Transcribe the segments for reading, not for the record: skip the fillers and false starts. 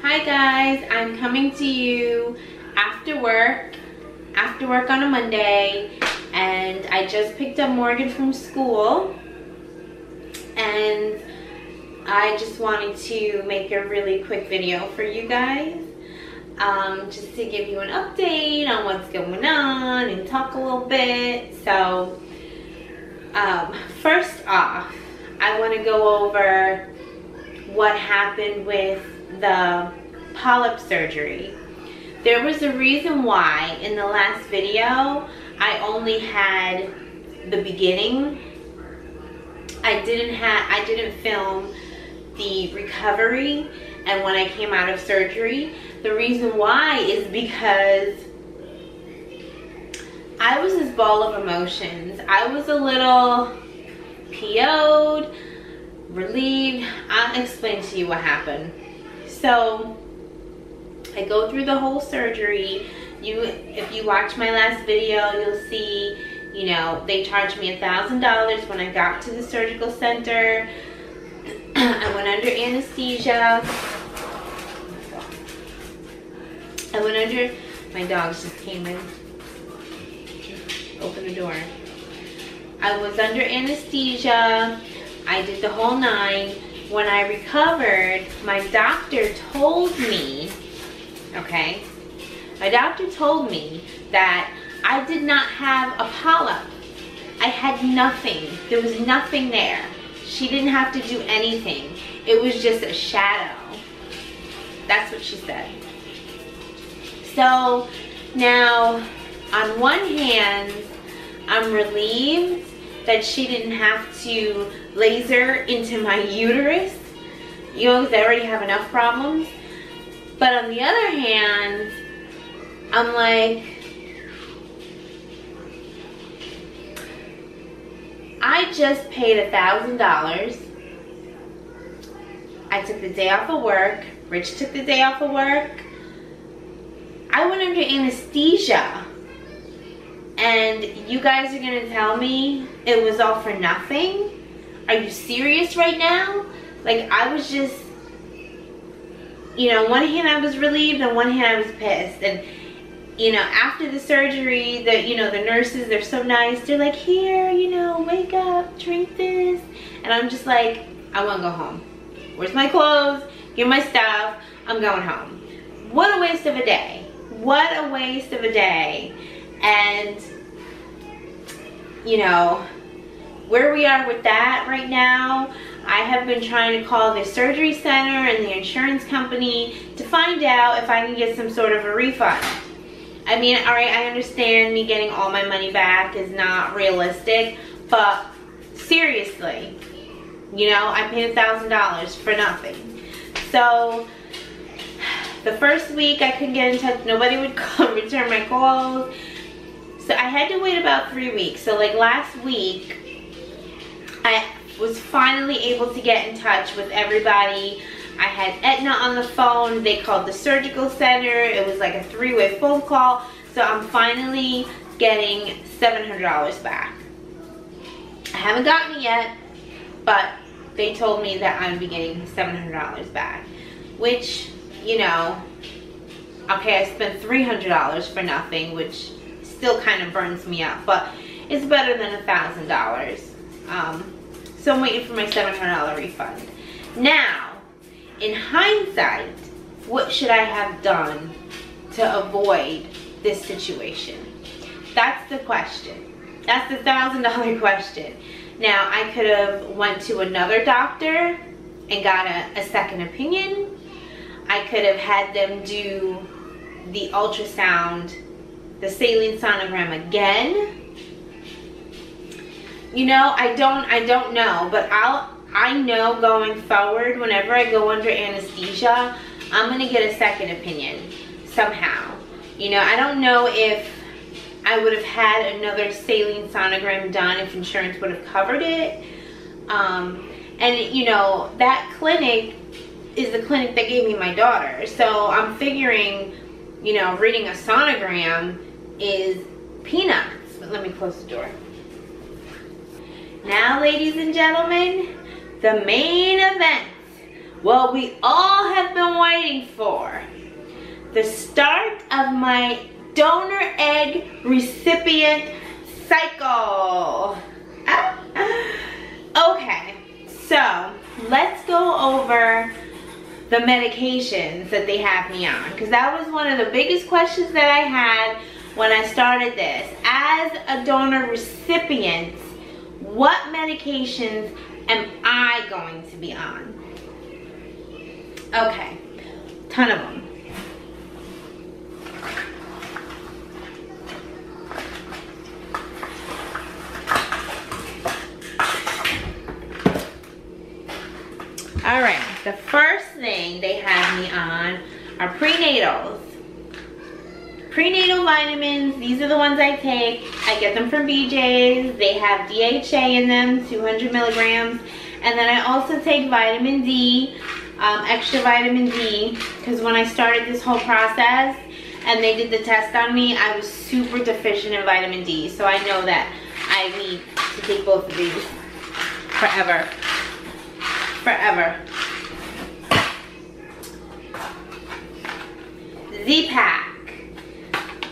Hi guys, I'm coming to you after work on a Monday, and I just picked up Morgan from school, and I just wanted to make a really quick video for you guys, just to give you an update on what's going on and talk a little bit. So first off, I want to go over what happened with the polyp surgery. There was a reason why in the last video I only had the beginning. I didn't film the recovery and when I came out of surgery. The reason why is because I was this ball of emotions. I was a little PO'd, relieved. I'll explain to you what happened. So I go through the whole surgery. If you watch my last video, you'll see, you know, they charged me $1,000 when I got to the surgical center. I went under anesthesia. My dogs just came in. Open the door. I was under anesthesia. I did the whole 9. When I recovered, my doctor told me, okay, my doctor told me that I did not have a polyp. I had nothing. There was nothing there. She didn't have to do anything. It was just a shadow. That's what she said. So now, on one hand, I'm relieved that she didn't have to laser into my uterus. You know, because I already have enough problems. But on the other hand, I'm like, I just paid $1,000. I took the day off of work. Rich took the day off of work. I went under anesthesia. And you guys are gonna tell me it was all for nothing? Are you serious right now? Like, I was just, you know, on one hand I was relieved, on one hand I was pissed. And, you know, after the surgery, the nurses, they're so nice. They're like, here, you know, wake up, drink this. And I'm just like, I wanna go home. Where's my clothes? Get my stuff. I'm going home. What a waste of a day. What a waste of a day. And, you know, where we are with that right now, I have been trying to call the surgery center and the insurance company to find out if I can get some sort of a refund. I mean, all right, I understand me getting all my money back is not realistic, but seriously, you know, I paid $1,000 for nothing. So the first week I couldn't get in touch. Nobody would come return my calls. So I had to wait about 3 weeks. So like last week, I was finally able to get in touch with everybody. I had Aetna on the phone. They called the surgical center. It was like a 3-way phone call. So I'm finally getting $700 back. I haven't gotten it yet, but they told me that I would be getting $700 back, which, you know, okay, I spent $300 for nothing, which still kind of burns me up, but it's better than $1,000. So I'm waiting for my $700 refund. Now, in hindsight, what should I have done to avoid this situation? That's the question. That's the $1,000 question. Now, I could have went to another doctor and got a second opinion. I could have had them do the ultrasound, the saline sonogram again. You know, I don't know, but I know going forward, whenever I go under anesthesia, I'm gonna get a second opinion somehow. You know, I don't know if I would have had another saline sonogram done if insurance would have covered it. And you know, that clinic is the clinic that gave me my daughter. So I'm figuring, you know, reading a sonogram is peanuts. But let me close the door. Now, ladies and gentlemen, the main event. what we all have been waiting for. The start of my donor egg recipient cycle. Okay, so let's go over the medications that they have me on, because that was one of the biggest questions that I had when I started this. As a donor recipient, what medications am I going to be on? Okay, ton of them. All right, the first thing they have me on are prenatals. Prenatal vitamins, these are the ones I take. I get them from BJ's. They have DHA in them, 200 milligrams. And then I also take vitamin D, extra vitamin D, because when I started this whole process and they did the test on me, I was super deficient in vitamin D. So I know that I need to take both of these forever. Forever. Z-Pack.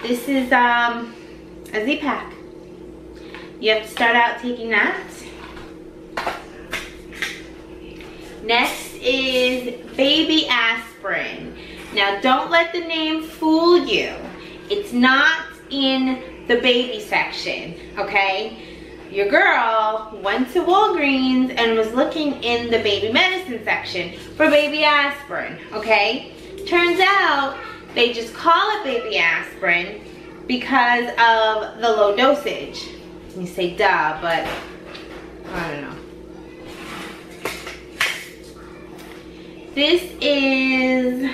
This is a Z-Pack. You have to start out taking that. Next is baby aspirin. Now don't let the name fool you. It's not in the baby section, okay? Your girl went to Walgreens and was looking in the baby medicine section for baby aspirin, okay? Turns out they just call it baby aspirin because of the low dosage. You say duh, but I don't know. This is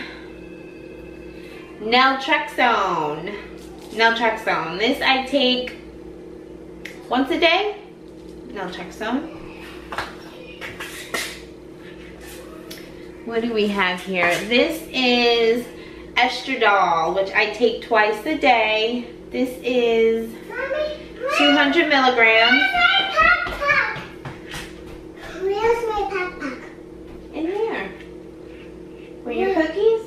naltrexone. Naltrexone. This I take once a day. Naltrexone. What do we have here? This is estradiol, which I take twice a day. This is 200 milligrams. Where's my backpack? In here. Were your cookies?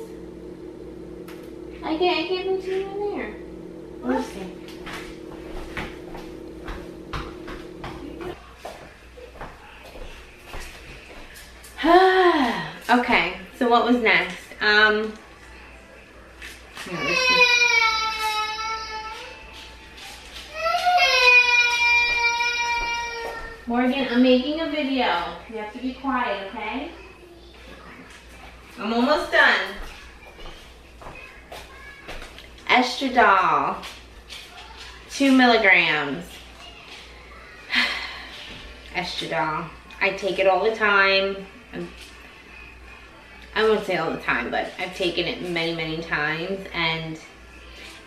I gave them to you in there. Let's see. Okay, so what was next? Morgan, I'm making a video. You have to be quiet, okay? I'm almost done. Estradiol, 2 milligrams. Estradiol. I take it all the time. I won't say all the time, but I've taken it many, many times, and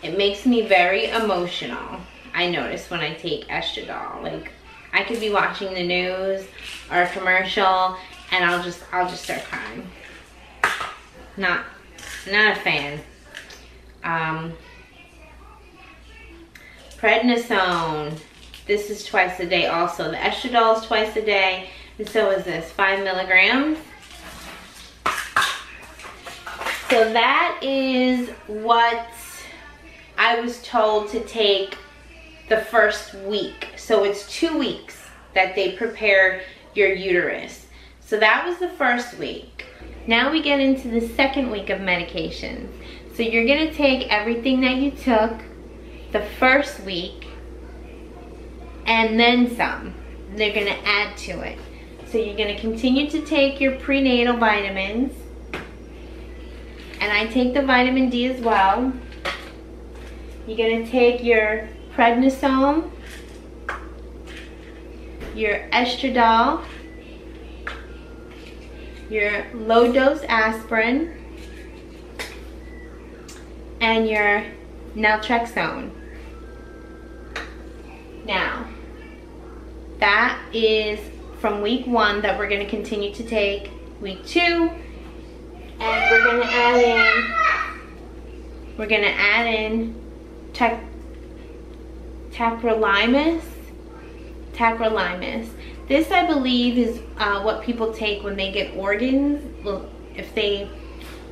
it makes me very emotional. I notice when I take estradiol. Like, I could be watching the news or a commercial, and I'll just start crying. Not a fan. Prednisone. This is twice a day also. The estradiol is twice a day, and so is this, 5 milligrams. So that is what I was told to take the first week. So it's 2 weeks that they prepare your uterus. So that was the first week. Now we get into the second week of medications. So you're gonna take everything that you took the first week and then some. They're gonna add to it. So you're gonna continue to take your prenatal vitamins. And I take the vitamin D as well. You're gonna take your prednisone, your estradiol, your low dose aspirin, and your naltrexone. Now, that is from week 1 that we're gonna continue to take. Week 2, and we're gonna add in tacrolimus. This, I believe, is what people take when they get organs. Well, if they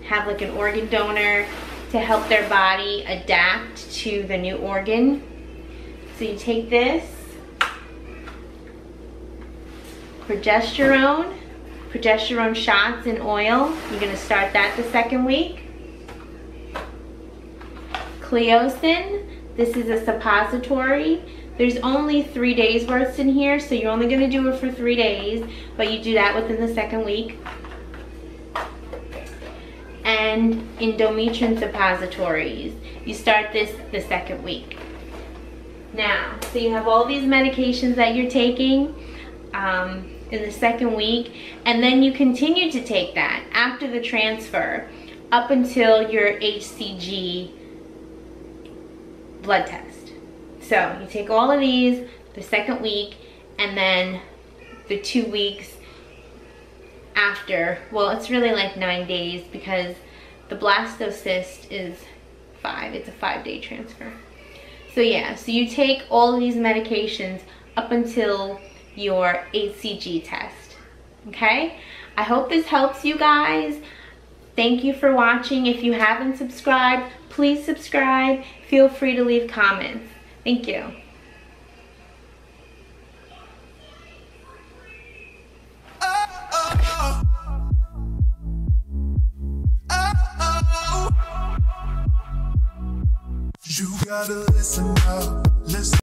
have like an organ donor, to help their body adapt to the new organ. So you take this, progesterone shots in oil. You're gonna start that the second week. Cleocin, this is a suppository. There's only 3 days worth in here, so you're only gonna do it for 3 days, but you do that within the second week. And endometrium suppositories. You start this the second week. Now, so you have all these medications that you're taking in the second week, and then you continue to take that after the transfer up until your HCG blood test. So you take all of these the second week, and then the 2 weeks after. Well, it's really like 9 days because the blastocyst is 5. It's a 5-day transfer. So yeah, so you take all of these medications up until your HCG test. Okay? I hope this helps you guys. Thank you for watching. If you haven't subscribed, please subscribe. Feel free to leave comments. Thank you. You gotta listen up.